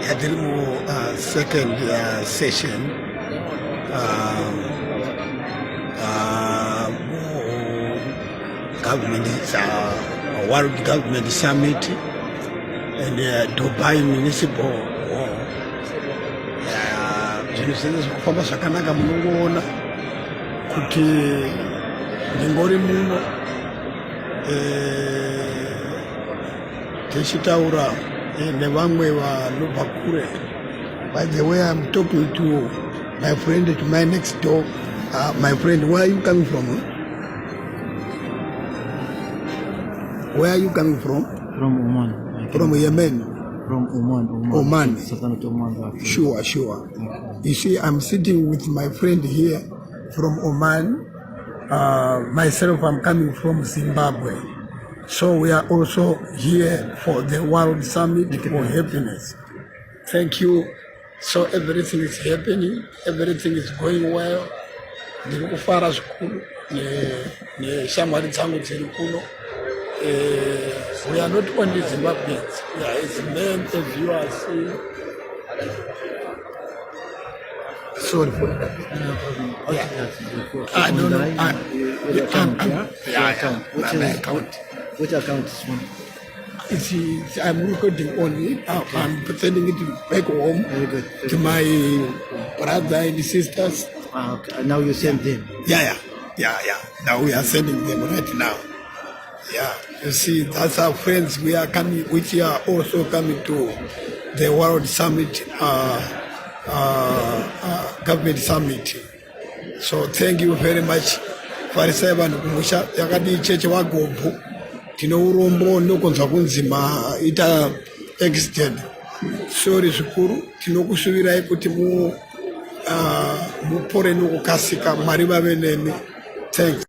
at the second session government World Government Summit and Dubai Municipal zvinosenzesa kufamba zvakanaka munongoona kuti ndingori muno tichitaura nevamwe vanobva kure. By the way, I'm talking to my friend to my next door. My friend, where are you coming from? Where are you coming from? From Oman. From Yemen? From Oman. Oman. Sultanate Oman. Sure. Okay. You see, I'm sitting with my friend here from Oman. Myself, I'm coming from Zimbabwe. So we are also here for the World Summit for Happiness. Thank you. So everything is happening. Everything is going well. Ndikufara zvikuru neshamwari dzangu dziri kuno. We are not only Zimbabweans. We are as men, as you are seeing. Sorry for that. I don't know. Your account, My account. Which account is one? I'm recording only. I'm sending it back home to my brother and sisters. Okay. Now you send them. Yeah. Now we are sending them right now. Yeah. You see, that's our friends. We are coming, which are also coming to the World Summit, Government Summit. So thank you very much. Farisai vanhu kumusha yakati cheche wagobhu tino urombo nokonzwa kunzima ita accident. Sorry zvikuru, tinokusuvirai kuti mupore nokukasika. Mwari vave nemi. Thanks.